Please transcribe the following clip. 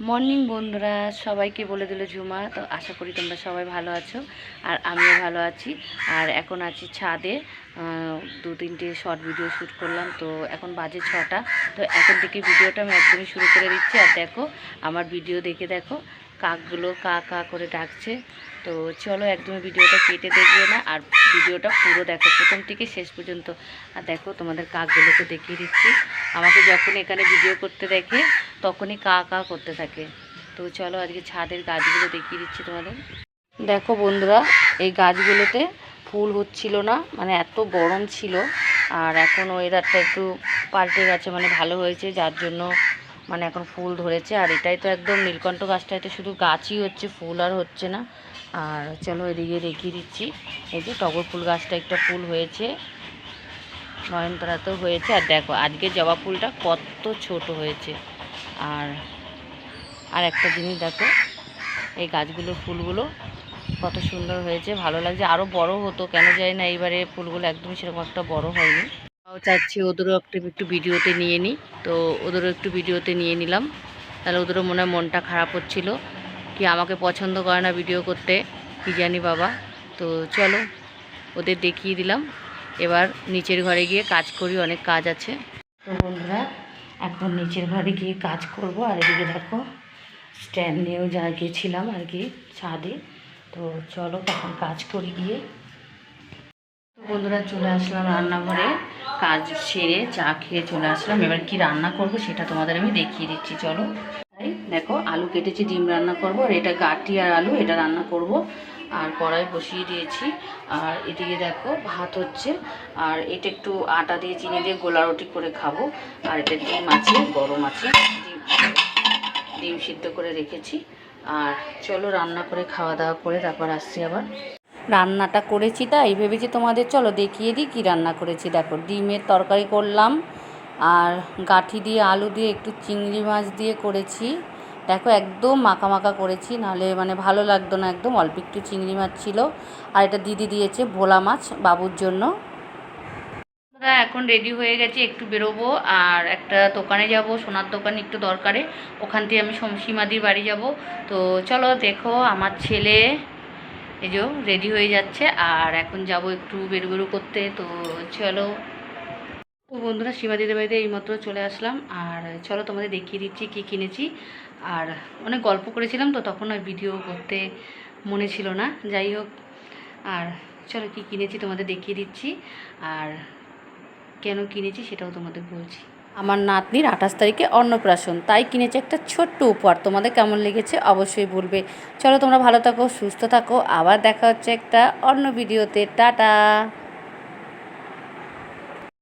Morning বন্ধুরা, সবাইকে বলে দিল ঝুমা। তো আশা করি তোমরা সবাই ভালো আছো, আর আমিও ভালো আছি। আর এখন আছি ছাদে, 2-3টে শর্ট ভিডিও শ্যুট করলাম। তো এখন বাজে 6টা। তো এখন থেকে ভিডিওটা আমি একদমই শুরু করে দিচ্ছি। আর দেখো আমার ভিডিও দেখে দেখো কাকগুলো কা কা করে ডাকছে। তো চলো একদমই ভিডিওটা কেটে দেখবে না, আর ভিডিওটা পুরো দেখো প্রথম থেকে শেষ পর্যন্ত। আর দেখো তোমাদের কাকগুলোকে দেখিয়ে দিচ্ছি। আমাকে যখন এখানে ভিডিও করতে দেখে তখনই কা কা করতে থাকে। তো চলো আজকে ছাদের গাছগুলো দেখিয়ে দিচ্ছি তোমাদের। দেখো বন্ধুরা, এই গাছগুলোতে ফুল হচ্ছিল না, মানে এত গরম ছিল। আর এখন ওয়েদারটা একটু পাল্টে গেছে, মানে ভালো হয়েছে, যার জন্য মানে এখন ফুল ধরেছে। আর এটাই তো একদম নীলকণ্ঠ গাছটাতে শুধু গাছই হচ্ছে, ফুল আর হচ্ছে না। আর চলো এদিকে দেখিয়ে দিচ্ছি। এই যে টগর ফুল গাছটা একটা ফুল হয়েছে, নয়নতারাতেও হয়েছে। আর দেখো আজকে জবা ফুলটা কত ছোট হয়েছে। আর আর একটা জিনিস দেখো, এই গাছগুলোর ফুলগুলো কত সুন্দর হয়েছে, ভালো লাগছে। আরও বড় হতো, কেন জানি না এইবারে ফুলগুলো একদমই সেরকম একটা বড় হয়নি। তাও চাচ্ছি ওদেরও একটু ভিডিওতে নিয়ে নিই। তো ওদেরও একটু ভিডিওতে নিয়ে নিলাম, তাহলে ওদেরও মনে হয় মনটা খারাপ হচ্ছিল, কি আমাকে পছন্দ করে না ভিডিও করতে, কি জানি বাবা। তো চলো ওদের দেখিয়ে দিলাম। এবার নিচের ঘরে গিয়ে কাজ করি, অনেক কাজ আছে। তো বন্ধুরা, এখন নিচের ঘরে গিয়ে কাজ করব। আর এদিকে দেখো স্ট্যান্ড নিয়েও গিয়েছিলাম আর কি ছাদে। তো চলো তখন কাজ করি গিয়ে। তো বন্ধুরা, চলে আসলাম রান্নাঘরে, কাজ সেরে চা খেয়ে চলে আসলাম। এবার কি রান্না করব সেটা তোমাদের আমি দেখিয়ে দিচ্ছি, চলো। তাই দেখো আলু কেটেছি, ডিম রান্না করব। আর এটা গাটি আর আলু, এটা রান্না করব। আর কড়াই বসিয়ে দিয়েছি। আর এদিকে দেখো ভাত হচ্ছে। আর এটা একটু আটা দিয়ে চিনি দিয়ে গোলা রুটি করে খাবো। আর এটা ডিম আছে, গরম আছে, ডিম সিদ্ধ করে রেখেছি। আর চলো রান্না করে খাওয়া দাওয়া করে তারপর আসছি আবার। রান্নাটা করেছি, তাই ভেবেছি তোমাদের চলো দেখিয়ে দিই কী রান্না করেছি। দেখো ডিমের তরকারি করলাম, আর গাঁঠি দিয়ে আলু দিয়ে একটু চিংড়ি মাছ দিয়ে করেছি। দেখো একদম মাখা মাখা করেছি, নাহলে মানে ভালো লাগতো না, একদম অল্প একটু চিংড়ি মাছ ছিল। আর এটা দিদি দিয়েছে ভোলা মাছ বাবুর জন্য। এখন রেডি হয়ে গেছি, একটু বেরোবো। আর একটা দোকানে যাব, সোনার দোকানে একটু দরকারে, ওখান থেকে আমি সীমাদির বাড়ি যাব। তো চলো দেখো আমার ছেলে এই যে রেডি হয়ে যাচ্ছে। আর এখন যাব একটু বেরু করতে। তো চলো। তো বন্ধুরা, সীমাদিদের বাড়িতে এইমাত্র চলে আসলাম। আর চলো তোমাদের দেখিয়ে দিচ্ছি কি কিনেছি। আর অনেক গল্প করেছিলাম, তো তখন আর ভিডিও করতে মনে ছিল না, যাই হোক। আর চলো কি কিনেছি তোমাদের দেখিয়ে দিচ্ছি, আর কেন কিনেছি সেটাও তোমাদের বলছি। আমার নাতনির 28 তারিখে অন্নপ্রাশন, তাই কিনেছে একটা ছোট্ট উপহার। তোমাদের কেমন লেগেছে অবশ্যই বলবে। চলো তোমরা ভালো থাকো, সুস্থ থাকো, আবার দেখা হচ্ছে একটা অন্য ভিডিওতে। টাটা।